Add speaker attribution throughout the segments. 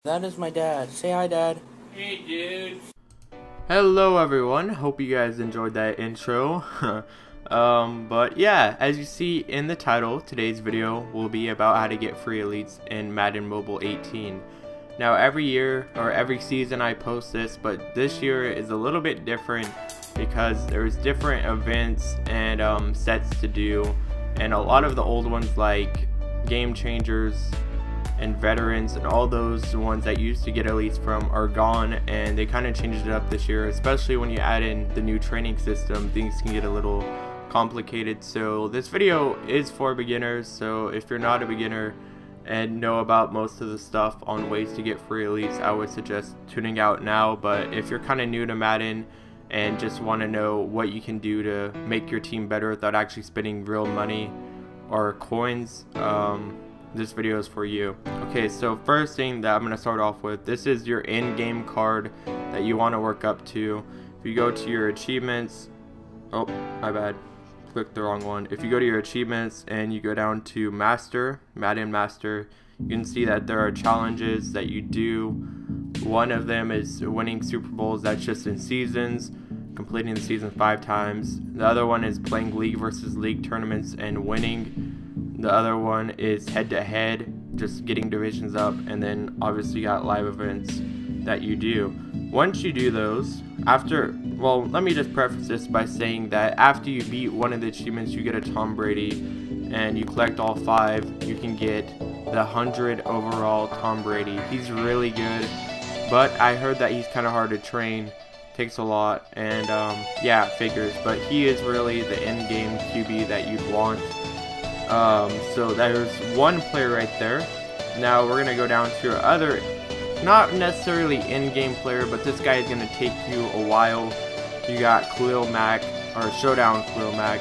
Speaker 1: That is my dad. Say hi, Dad.
Speaker 2: Hey, dude.
Speaker 3: Hello everyone, hope you guys enjoyed that intro. But yeah, as you see in the title, today's video will be about how to get free elites in Madden Mobile 18. Now every year or every season I post this, but this year is a little bit different because there's different events and sets to do, and a lot of the old ones like Game Changers and Veterans and all those ones that you used to get elites from are gone, and they kind of changed it up this year, especially when you add in the new training system. Things can get a little complicated. So this video is for beginners, so if you're not a beginner and know about most of the stuff on ways to get free elites, I would suggest tuning out now. But if you're kind of new to Madden and just want to know what you can do to make your team better without actually spending real money or coins, this video is for you. Okay, so first thing that I'm going to start off with, this is your in-game card that you want to work up to. If you go to your achievements, oh my bad, clicked the wrong one. If you go to your achievements and you go down to Master, Madden Master, you can see that there are challenges that you do. One of them is winning Super Bowls, that's just in seasons, completing the season 5 times. The other one is playing league versus league tournaments and winning. The other one is head-to-head, just getting divisions up, and then obviously you got live events that you do. Once you do those, well, let me just preface this by saying that after you beat one of the achievements, you get a Tom Brady, and you collect all 5, you can get the 100 overall Tom Brady. He's really good, but I heard that he's kind of hard to train, takes a lot, and yeah, figures, but he is really the in-game QB that you'd want. So there's one player right there. Now we're gonna go down to your other, not necessarily in-game player, but this guy is gonna take you a while. You got Kalil Mack, or Showdown Kalil Mack,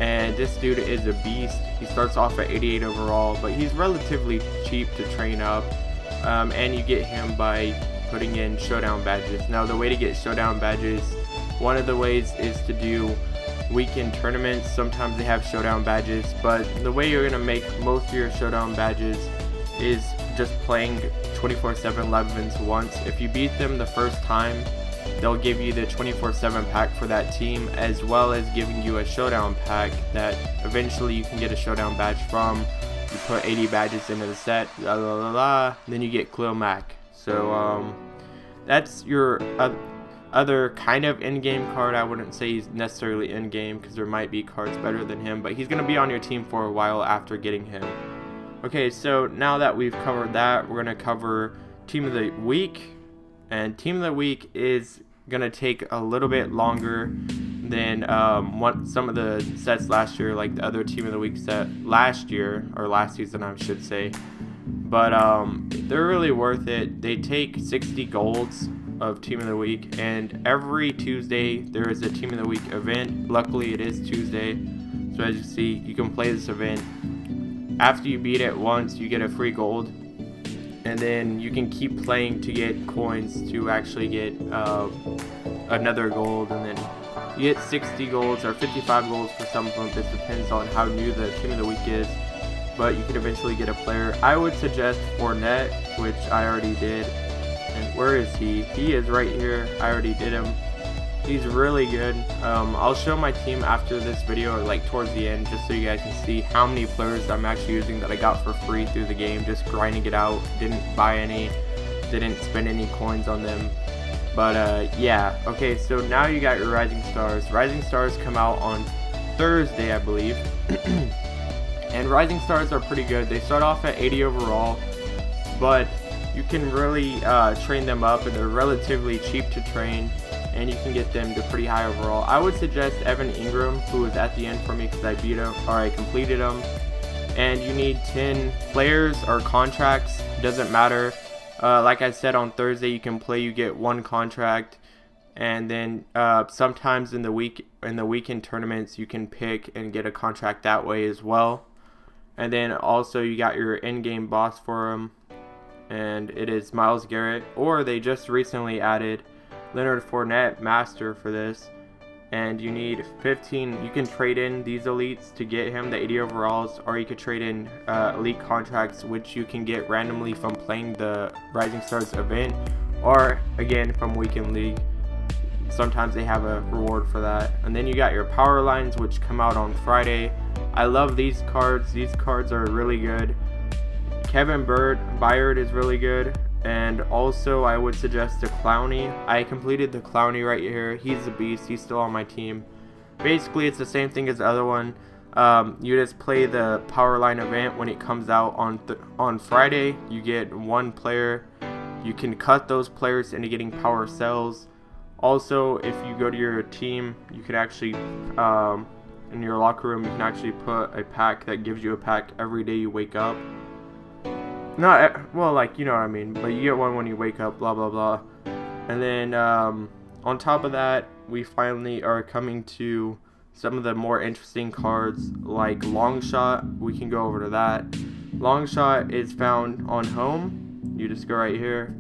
Speaker 3: and this dude is a beast. He starts off at 88 overall, but he's relatively cheap to train up, and you get him by putting in Showdown badges. Now the way to get Showdown badges, one of the ways is to do weekend tournaments. Sometimes they have Showdown badges, but the way you're gonna make most of your Showdown badges is just playing 24/7 live events once. If you beat them the first time, they'll give you the 24/7 pack for that team, as well as giving you a Showdown pack that eventually you can get a Showdown badge from. You put 80 badges into the set, then you get Kalil Mack. So that's your other kind of in-game card. I wouldn't say he's necessarily in-game because there might be cards better than him, but he's going to be on your team for a while after getting him. Okay, so now that we've covered that, we're going to cover Team of the Week, and Team of the Week is going to take a little bit longer than some of the sets last year, like the other Team of the Week set last year, or last season I should say, but they're really worth it. They take 60 golds of Team of the Week, and every Tuesday there is a Team of the Week event. Luckily it is Tuesday, so as you see, you can play this event. After you beat it once, you get a free gold, and then you can keep playing to get coins to actually get another gold, and then you get 60 golds or 55 golds for some of them. This depends on how new the Team of the Week is, but you can eventually get a player. I would suggest Fournette, which I already did. And where is he? He is right here. I already did him. He's really good. I'll show my team after this video, or like towards the end, just so you guys can see how many players I'm actually using that I got for free through the game, just grinding it out. Didn't buy any, didn't spend any coins on them. But yeah, okay, so now you got your Rising Stars. Rising Stars come out on Thursday, I believe. And Rising Stars are pretty good. They start off at 80 overall, but you can really train them up, and they're relatively cheap to train, and you can get them to pretty high overall. I would suggest Evan Ingram, who was at the end for me because I beat him, or I completed him. And you need 10 players or contracts, doesn't matter. Like I said, on Thursday you can play, you get 1 contract, and then sometimes in the weekend tournaments you can pick and get a contract that way as well. And then also you got your in-game boss for him, and it is Myles Garrett, or they just recently added Leonard Fournette Master for this, and you need 15. You can trade in these elites to get him the 80 overalls, or you could trade in elite contracts, which you can get randomly from playing the Rising Stars event, or again from Weekend League. Sometimes they have a reward for that. And then you got your power lines, which come out on Friday. I love these cards. These cards are really good. Kevin Byard is really good. And also I would suggest the Clowney. I completed the Clowney right here. He's a beast. He's still on my team. Basically it's the same thing as the other one. You just play the power line event when it comes out on Friday. You get one player. You can cut those players into getting power cells. Also, if you go to your team, you can actually in your locker room, you can actually put a pack that gives you a pack every day you wake up. Not well, like, you know what I mean, but you get one when you wake up, blah blah blah. And then on top of that, we finally are coming to some of the more interesting cards like Long Shot. We can go over to that. Long Shot is found on home. You just go right here,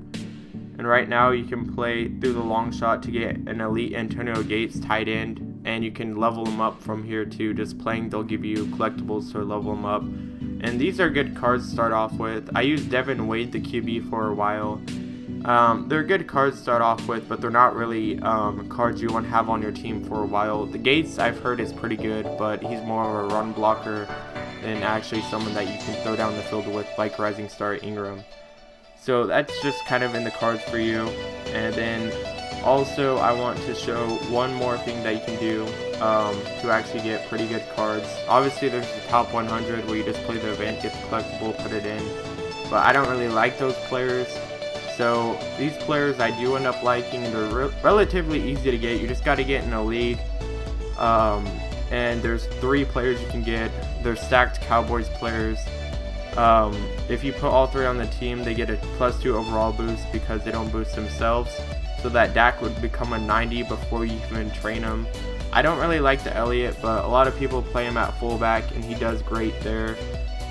Speaker 3: and right now you can play through the Long Shot to get an elite Antonio Gates tight end, and you can level them up from here too. Just playing, they'll give you collectibles to level them up. And these are good cards to start off with. I used Devin Wade, the QB, for a while. They're good cards to start off with, but they're not really cards you want to have on your team for a while. The Gates, I've heard, is pretty good, but he's more of a run blocker than actually someone that you can throw down the field with, like Rising Star Ingram. So that's just kind of in the cards for you. And then also I want to show one more thing that you can do to actually get pretty good cards. Obviously there's the top 100 where you just play the event, get the collectible, put it in, but I don't really like those players. So these players I do end up liking. They're relatively easy to get. You just got to get in a league, and there's 3 players you can get. They're stacked Cowboys players. If you put all 3 on the team, they get a +2 overall boost because they don't boost themselves. So that Dak would become a 90 before you even train him. I don't really like the Elliott, but a lot of people play him at fullback, and he does great there.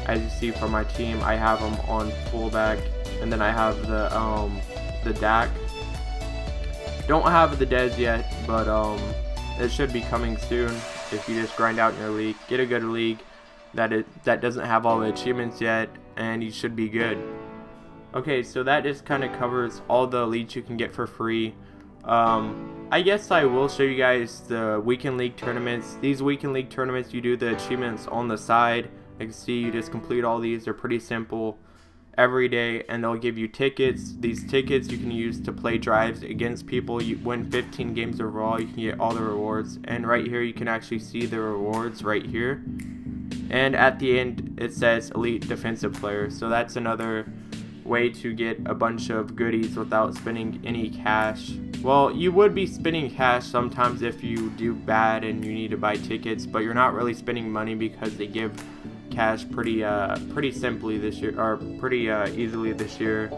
Speaker 3: As you see from my team, I have him on fullback, and then I have the Dak. Don't have the Dez yet, but it should be coming soon. If you just grind out in your league, get a good league that doesn't have all the achievements yet, and you should be good. Okay, so that just kind of covers all the elites you can get for free. I guess I will show you guys the Weekend League tournaments. These Weekend League tournaments, you do the achievements on the side. You can see you just complete all these. They're pretty simple every day, and they'll give you tickets. These tickets you can use to play drives against people. You win 15 games overall, you can get all the rewards. And right here you can actually see the rewards right here. And at the end it says elite defensive player. So that's another way to get a bunch of goodies without spending any cash. Well, you would be spending cash sometimes if you do bad and you need to buy tickets, but you're not really spending money because they give cash pretty simply this year, or pretty easily this year.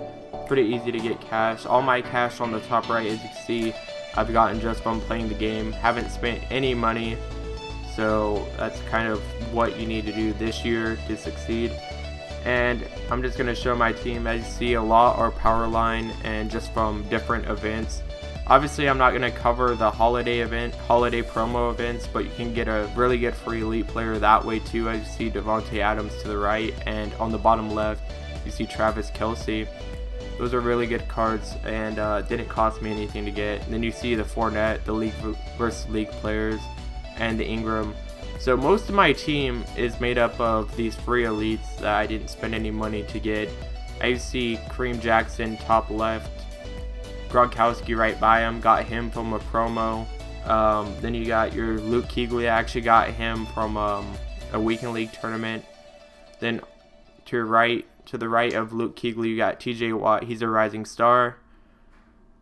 Speaker 3: Pretty easy to get cash. All my cash on the top right, as you can see, I've gotten just from playing the game. Haven't spent any money, so that's kind of what you need to do this year to succeed. And I'm just going to show my team. As you see, a lot are power line and just from different events. Obviously I'm not going to cover the holiday promo events, but you can get a really good free elite player that way too. As you see, Devontae Adams to the right, and on the bottom left you see Travis Kelce. Those are really good cards, and didn't cost me anything to get. And then you see the Fournette, the league versus league players, and the Ingram. So most of my team is made up of these free elites that I didn't spend any money to get. I see Kareem Jackson top left, Gronkowski right by him, got him from a promo. Then you got your Luke Kuechly. I actually got him from a Weekend League tournament. Then to the right of Luke Kuechly, you got TJ Watt. He's a rising star.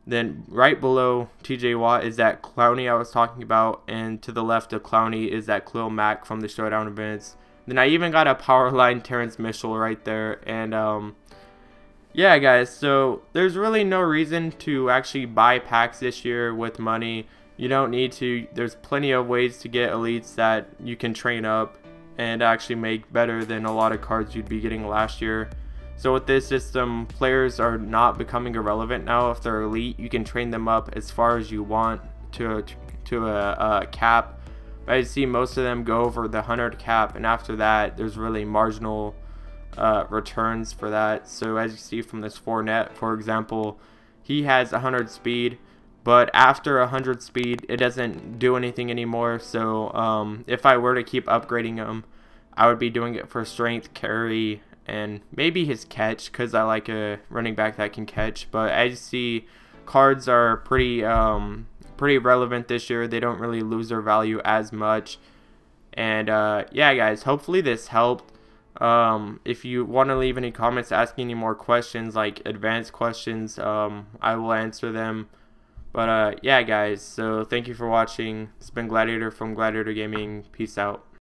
Speaker 3: Then right below TJ Watt is that Clowney I was talking about, and to the left of Clowney is that Kalil Mack from the Showdown events. Then I even got a power line Terrence Mitchell right there. And yeah guys, so there's really no reason to actually buy packs this year with money. You don't need to. There's plenty of ways to get elites that you can train up and actually make better than a lot of cards you'd be getting last year. So with this system, players are not becoming irrelevant now. If they're elite, you can train them up as far as you want to to a cap. But I see most of them go over the 100 cap, and after that there's really marginal returns for that. So as you see from this Fournette, for example, he has 100 speed, but after 100 speed it doesn't do anything anymore. So if I were to keep upgrading him, I would be doing it for strength, carry, and maybe his catch, because I like a running back that can catch. But as you see, cards are pretty relevant this year. They don't really lose their value as much. And yeah guys, hopefully this helped. If you want to leave any comments asking any more questions, like advanced questions, I will answer them. But yeah guys, so thank you for watching. It's been Gladiator from Gladiator Gaming. Peace out.